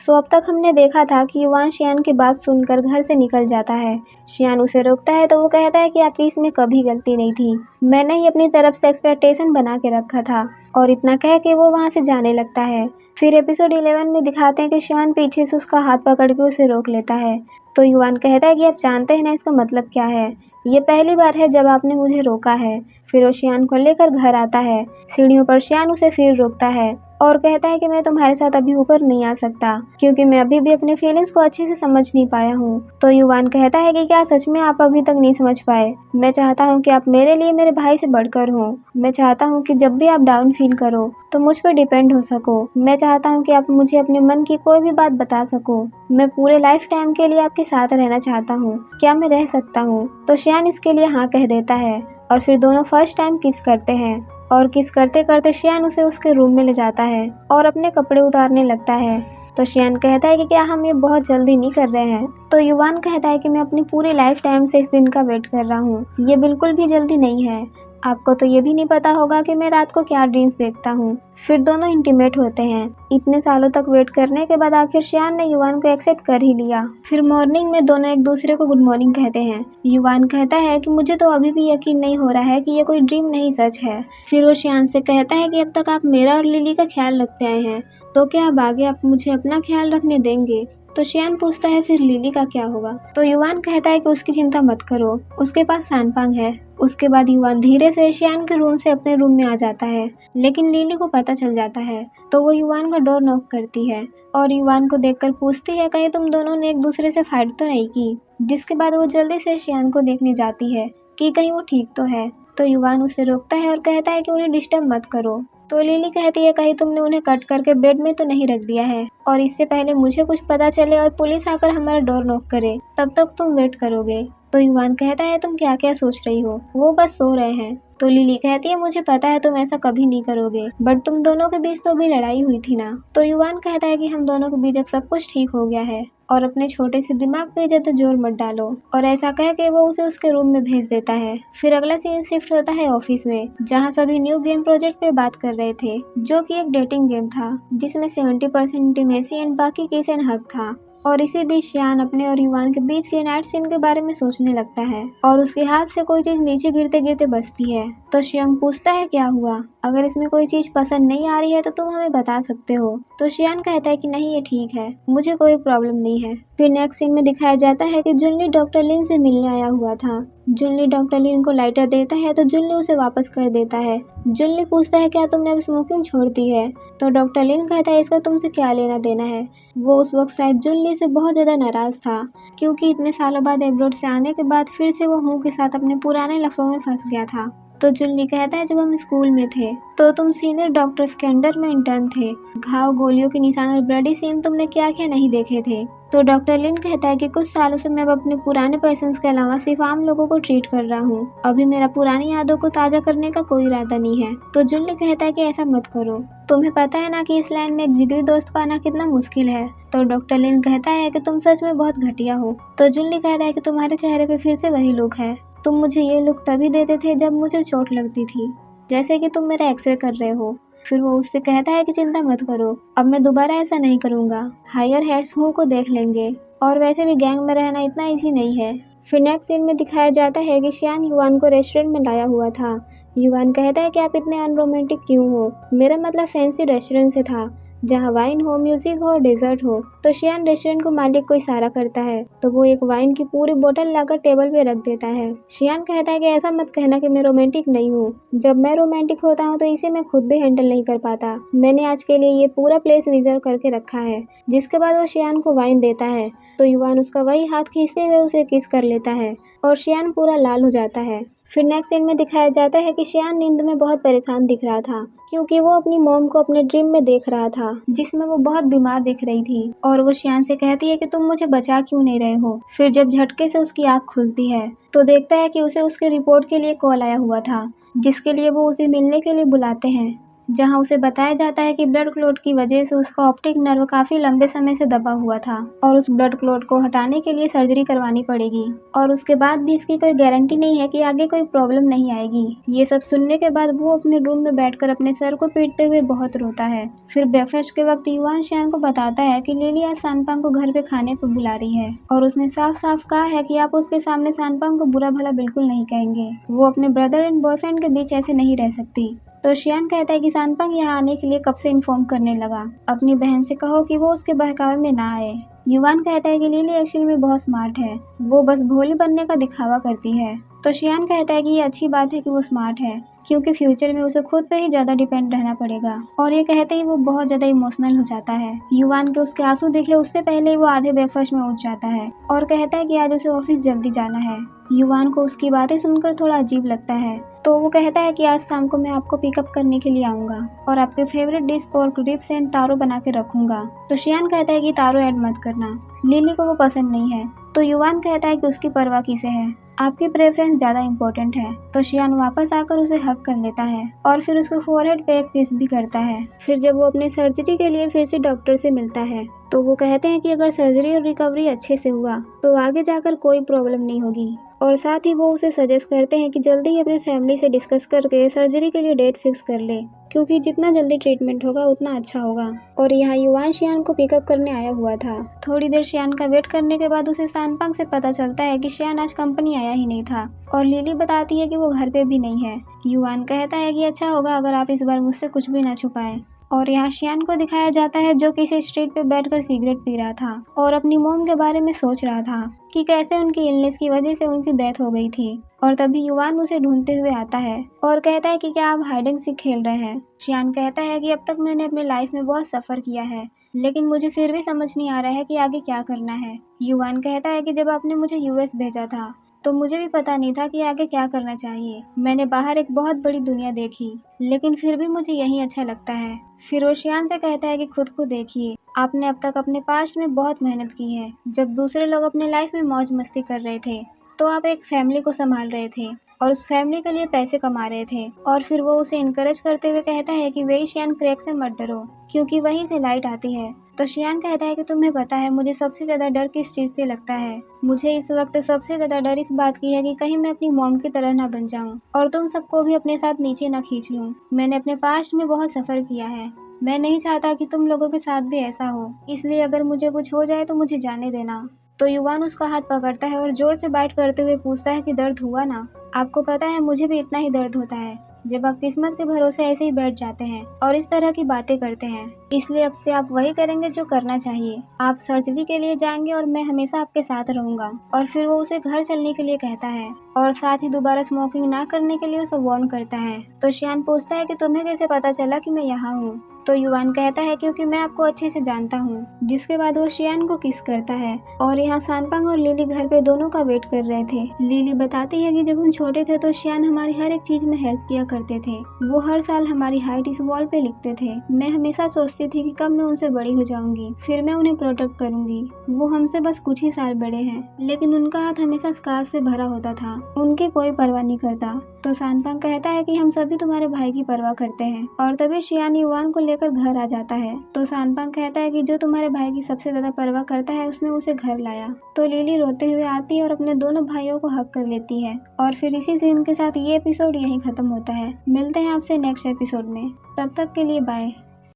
सो अब तक हमने देखा था कि युवान शियान की बात सुनकर घर से निकल जाता है। शियान उसे रोकता है तो वो कहता है कि आपकी इसमें कभी गलती नहीं थी, मैंने ही अपनी तरफ से एक्सपेक्टेशन बना के रखा था, और इतना कह के वो वहाँ से जाने लगता है। फिर एपिसोड 11 में दिखाते हैं कि शियान पीछे से उसका हाथ पकड़ के उसे रोक लेता है। तो युवान कहता है कि आप जानते हैं ना इसका मतलब क्या है, ये पहली बार है जब आपने मुझे रोका है। फिर वो शियान को लेकर घर आता है। सीढ़ियों पर शियान उसे फिर रोकता है और कहता है कि मैं तुम्हारे साथ अभी ऊपर नहीं आ सकता क्योंकि मैं अभी भी अपने फीलिंग्स को अच्छे से समझ नहीं पाया हूँ। तो युवान कहता है कि क्या सच में आप अभी तक नहीं समझ पाए? मैं चाहता हूँ कि आप मेरे लिए मेरे भाई से बढ़कर हो। मैं चाहता हूँ कि जब भी आप डाउन फील करो तो मुझ पर डिपेंड हो सको। मैं चाहता हूँ कि आप मुझे अपने मन की कोई भी बात बता सको। मैं पूरे लाइफ टाइम के लिए आपके साथ रहना चाहता हूँ, क्या मैं रह सकता हूँ? तो शियान इसके लिए हाँ कह देता है और फिर दोनों फर्स्ट टाइम किस करते हैं और किस करते करते शियान उसे उसके रूम में ले जाता है और अपने कपड़े उतारने लगता है। तो शियान कहता है कि क्या हम ये बहुत जल्दी नहीं कर रहे हैं? तो युवान कहता है कि मैं अपनी पूरी लाइफ टाइम से इस दिन का वेट कर रहा हूँ, ये बिल्कुल भी जल्दी नहीं है। आपको तो ये भी नहीं पता होगा कि मैं रात को क्या ड्रीम्स देखता हूँ। फिर दोनों इंटीमेट होते हैं। इतने सालों तक वेट करने के बाद आखिर शियान ने युवान को एक्सेप्ट कर ही लिया। फिर मॉर्निंग में दोनों एक दूसरे को गुड मॉर्निंग कहते हैं। युवान कहता है कि मुझे तो अभी भी यकीन नहीं हो रहा है कि ये कोई ड्रीम नहीं सच है। फिर वो शियान से कहता है कि अब तक आप मेरा और लिली का ख्याल रखते आए हैं, तो क्या अब आगे आप मुझे अपना ख्याल रखने देंगे? तो शियान पूछता है फिर लिली का क्या होगा? तो युवान कहता है कि उसकी चिंता मत करो, उसके पास सैनपांग है। उसके बाद युवान धीरे से शियान के रूम से अपने रूम में आ जाता है, लेकिन लिली को पता चल जाता है तो वो युवान का डोर नॉक करती है और युवान को देखकर पूछती है कहीं तुम दोनों ने एक दूसरे से फाइट तो नहीं की? जिसके बाद वो जल्दी से शियान को देखने जाती है कि कहीं वो ठीक तो है। तो युवान उसे रोकता है और कहता है कि उन्हें डिस्टर्ब मत करो। तो लिली कहती है कहीं तुमने उन्हें कट करके बेड में तो नहीं रख दिया है और इससे पहले मुझे कुछ पता चले और पुलिस आकर हमारा डोर नॉक करे तब तक तुम वेट करोगे? तो युवान कहता है तुम क्या क्या सोच रही हो, वो बस सो रहे हैं। तो लिली कहती है मुझे पता है तुम ऐसा कभी नहीं करोगे, बट तुम दोनों के बीच तो भी लड़ाई हुई थी ना। तो युवान कहता है कि हम दोनों के बीच अब सब कुछ ठीक हो गया है और अपने छोटे से दिमाग पे ज्यादा जोर मत डालो। और ऐसा कह के वो उसे उसके रूम में भेज देता है। फिर अगला सीन शिफ्ट होता है ऑफिस में, जहाँ सभी न्यू गेम प्रोजेक्ट पे बात कर रहे थे, जो कि एक डेटिंग गेम था जिसमें 70% इंटीमेसी एंड बाकी किस एंड हक था। और इसी बीच शियान अपने और युवान के बीच के नाइट सीन के बारे में सोचने लगता है और उसके हाथ से कोई चीज नीचे गिरते गिरते बचती है। तो शियांग पूछता है क्या हुआ, अगर इसमें कोई चीज पसंद नहीं आ रही है तो तुम हमें बता सकते हो। तो शियान कहता है कि नहीं ये ठीक है, मुझे कोई प्रॉब्लम नहीं है। फिर नेक्स्ट सीन में दिखाया जाता है कि जुनली डॉक्टर लिन से मिलने आया हुआ था। जुनली डॉक्टर लिन को लाइटर देता है तो जुनली उसे वापस कर देता है। जुनली पूछता है क्या तुमने अब स्मोकिंग छोड़ दी है? तो डॉक्टर लिन कहता है इसका तुमसे क्या लेना देना है। वो उस वक्त शायद जुनली से बहुत ज़्यादा नाराज़ था क्योंकि इतने सालों बाद एब्रोड से आने के बाद फिर से वो हूँ के साथ अपने पुराने लफड़ों में फंस गया था। तो जुनली कहता है जब हम स्कूल में थे तो तुम सीनियर डॉक्टर्स के अंडर में इंटर्न थे, घाव गोलियों के निशान और ब्लडी सीन तुमने क्या क्या नहीं देखे थे। तो डॉक्टर लिन कहता है कि कुछ सालों से मैं अब अपने पुराने पेशेंट्स के अलावा सिर्फ आम लोगों को ट्रीट कर रहा हूँ, अभी मेरा पुरानी यादों को ताज़ा करने का कोई इरादा नहीं है। तो जुनली कहता है कि ऐसा मत करो, तुम्हें पता है ना कि इस लाइन में एक जिगरी दोस्त पाना कितना मुश्किल है। तो डॉक्टर लिन कहता है कि तुम सच में बहुत घटिया हो। तो जुनली कहता है कि तुम्हारे चेहरे पे फिर से वही लुक है, तुम मुझे ये लुक तभी देते थे जब मुझे चोट लगती थी, जैसे कि तुम मेरा एक्सरे कर रहे हो। फिर वो उससे कहता है कि चिंता मत करो, अब मैं दोबारा ऐसा नहीं करूँगा, हायर हेड्स हूँ को देख लेंगे, और वैसे भी गैंग में रहना इतना ईजी नहीं है। फिर नेक्स्ट सीन में दिखाया जाता है कि शियान युवान को रेस्टोरेंट में लाया हुआ था। युवान कहता है कि आप इतने अनरोमांटिक क्यों हो, मेरा मतलब फैंसी रेस्टोरेंट से था जहाँ वाइन हो, म्यूजिक हो और डेजर्ट हो। तो शियान रेस्टोरेंट को मालिक को इशारा करता है तो वो एक वाइन की पूरी बोतल लाकर टेबल पे रख देता है। शियान कहता है कि ऐसा मत कहना कि मैं रोमांटिक नहीं हूँ, जब मैं रोमांटिक होता हूँ तो इसे मैं खुद भी हैंडल नहीं कर पाता, मैंने आज के लिए ये पूरा प्लेस रिजर्व करके रखा है। जिसके बाद वो शियान को वाइन देता है तो युवान उसका वही हाथ खींचते हुए उसे किस कर लेता है और शियान पूरा लाल हो जाता है। फिर नेक्स्ट सीन में दिखाया जाता है कि शियान नींद में बहुत परेशान दिख रहा था क्योंकि वो अपनी मॉम को अपने ड्रीम में देख रहा था जिसमें वो बहुत बीमार दिख रही थी और वो शियान से कहती है कि तुम मुझे बचा क्यों नहीं रहे हो। फिर जब झटके से उसकी आँख खुलती है तो देखता है कि उसे उसके रिपोर्ट के लिए कॉल आया हुआ था जिसके लिए वो उसे मिलने के लिए बुलाते हैं। जहां उसे बताया जाता है कि ब्लड क्लॉट की वजह से उसका ऑप्टिक नर्व काफी लंबे समय से दबा हुआ था और उस ब्लड क्लॉट को हटाने के लिए सर्जरी करवानी पड़ेगी और उसके बाद भी इसकी कोई गारंटी नहीं है कि आगे कोई प्रॉब्लम नहीं आएगी। ये सब सुनने के बाद वो अपने रूम में बैठकर अपने सर को पीटते हुए बहुत रोता है। फिर ब्रेकफास्ट के वक्त युवान शियान को बताता है कि लिली आज सानपांग को घर पे खाने पर बुला रही है और उसने साफ साफ कहा है कि आप उसके सामने सानपांग को बुरा भला बिल्कुल नहीं कहेंगे। वो अपने ब्रदर एंड बॉयफ्रेंड के बीच ऐसे नहीं रह सकती। तो शियान कहता है कि सानपांग यहाँ आने के लिए कब से इन्फॉर्म करने लगा, अपनी बहन से कहो कि वो उसके बहकावे में ना आए। युवान कहता है कि लिली एक्चुअली में बहुत स्मार्ट है, वो बस भोली बनने का दिखावा करती है। तो शियान कहता है कि ये अच्छी बात है कि वो स्मार्ट है क्योंकि फ्यूचर में उसे खुद पे ही ज्यादा डिपेंड रहना पड़ेगा। और ये कहते ही वो बहुत ज्यादा इमोशनल हो जाता है। युवान के उसके आंसू देखे उससे पहले ही वो आधे ब्रेकफास्ट में उठ जाता है और कहता है कि आज उसे ऑफिस जल्दी जाना है। युवान को उसकी बातें सुनकर थोड़ा अजीब लगता है तो वो कहता है कि आज शाम को मैं आपको पिकअप करने के लिए आऊंगा और आपके favourite dish pork ribs and taro बना के रखूंगा। तो शियान कहता है कि तारो ऐड मत करना, लिली को वो पसंद नहीं है। तो युवान कहता है कि उसकी परवाह किसे है, आपकी प्रेफरेंस ज्यादा इम्पोर्टेंट है। तो शियान वापस आकर उसे हक कर लेता है और फिर उसके फोरहेड पे एक किस भी करता है। फिर जब वो अपने सर्जरी के लिए फिर से डॉक्टर से मिलता है तो वो कहते हैं कि अगर सर्जरी और रिकवरी अच्छे से हुआ तो आगे जाकर कोई प्रॉब्लम नहीं होगी और साथ ही वो उसे सजेस्ट करते हैं कि जल्दी ही अपने फैमिली से डिस्कस करके सर्जरी के लिए डेट फिक्स कर ले क्योंकि जितना जल्दी ट्रीटमेंट होगा उतना अच्छा होगा। और यहाँ युवान शियान को पिकअप करने आया हुआ था। थोड़ी देर शियान का वेट करने के बाद उसे सानपांग से पता चलता है कि शियान आज कंपनी आया ही नहीं था और लिली बताती है कि वो घर पे भी नहीं है। युवान कहता है कि अच्छा होगा अगर आप इस बार मुझसे कुछ भी ना छुपाएं। और यहाँ शियान को दिखाया जाता है जो किसी स्ट्रीट पे बैठकर सिगरेट पी रहा था और अपनी मोम के बारे में सोच रहा था कि कैसे उनकी इलनेस की वजह से उनकी डेथ हो गई थी। और तभी युवान उसे ढूंढते हुए आता है और कहता है कि क्या आप हाइड एंड सीक खेल रहे हैं। शियान कहता है कि अब तक मैंने अपनी लाइफ में बहुत सफ़र किया है लेकिन मुझे फिर भी समझ नहीं आ रहा है कि आगे क्या करना है। युवान कहता है कि जब आपने मुझे यूएस भेजा था तो मुझे भी पता नहीं था कि आगे क्या करना चाहिए। मैंने बाहर एक बहुत बड़ी दुनिया देखी लेकिन फिर भी मुझे यही अच्छा लगता है। फिर वो शियान से कहता है कि खुद को देखिए, आपने अब तक अपने पास्ट में बहुत मेहनत की है। जब दूसरे लोग अपने लाइफ में मौज मस्ती कर रहे थे तो आप एक फैमिली को संभाल रहे थे और उस फैमिली के लिए पैसे कमा रहे थे। और फिर वो उसे इनकरेज करते हुए कहता है कि वही शियान क्रैक से मत डरो क्योंकि वहीं से लाइट आती है। तो शियान कहता है कि तुम्हें पता है मुझे सबसे ज्यादा डर किस चीज से लगता है। मुझे इस वक्त सबसे ज्यादा डर इस बात की है कि कहीं मैं अपनी मॉम की तरह ना बन जाऊं और तुम सबको भी अपने साथ नीचे ना खींच लूं। मैंने अपने पास्ट में बहुत सफर किया है, मैं नहीं चाहता कि तुम लोगों के साथ भी ऐसा हो, इसलिए अगर मुझे कुछ हो जाए तो मुझे जाने देना। तो युवान उसका हाथ पकड़ता है और जोर से बाइट करते हुए पूछता है कि दर्द हुआ ना। आपको पता है मुझे भी इतना ही दर्द होता है जब आप किस्मत के भरोसे ऐसे ही बैठ जाते हैं और इस तरह की बातें करते हैं। इसलिए अब से आप वही करेंगे जो करना चाहिए, आप सर्जरी के लिए जाएंगे और मैं हमेशा आपके साथ रहूंगा। और फिर वो उसे घर चलने के लिए कहता है और साथ ही दोबारा स्मोकिंग ना करने के लिए उसे वार्न करता है। तो शियान पूछता है कि तुम्हें कैसे पता चला कि मैं यहाँ हूँ। तो युवान कहता है क्योंकि मैं आपको अच्छे से जानता हूँ। जिसके बाद वो शियान को किस करता है। और यहाँ सानपांग और लिली घर पे दोनों का वेट कर रहे थे। लिली बताती है कि जब हम छोटे थे तो शियान हमारी हर एक चीज में हेल्प किया करते थे। वो हर साल हमारी हाइट इस वॉल पे लिखते थे। मैं हमेशा सोचती थी कि कब मैं उनसे बड़ी हो जाऊंगी, फिर मैं उन्हें प्रोटेक्ट करूंगी। वो हमसे बस कुछ ही साल बड़े हैं लेकिन उनका हाथ हमेशा स्कार से भरा होता था, उनकी कोई परवाह नहीं करता। तो सानपांग कहता है कि हम सभी तुम्हारे भाई की परवाह करते हैं। और तभी शियान युवान को लेकर घर आ जाता है। तो सानपांग कहता है कि जो तुम्हारे भाई की सबसे ज्यादा परवाह करता है उसने उसे घर लाया। तो लिली रोते हुए आती है और अपने दोनों भाइयों को हक कर लेती है। और फिर इसी सीन के साथ ये एपिसोड यहीं खत्म होता है। मिलते हैं आपसे नेक्स्ट एपिसोड में, तब तक के लिए बाय।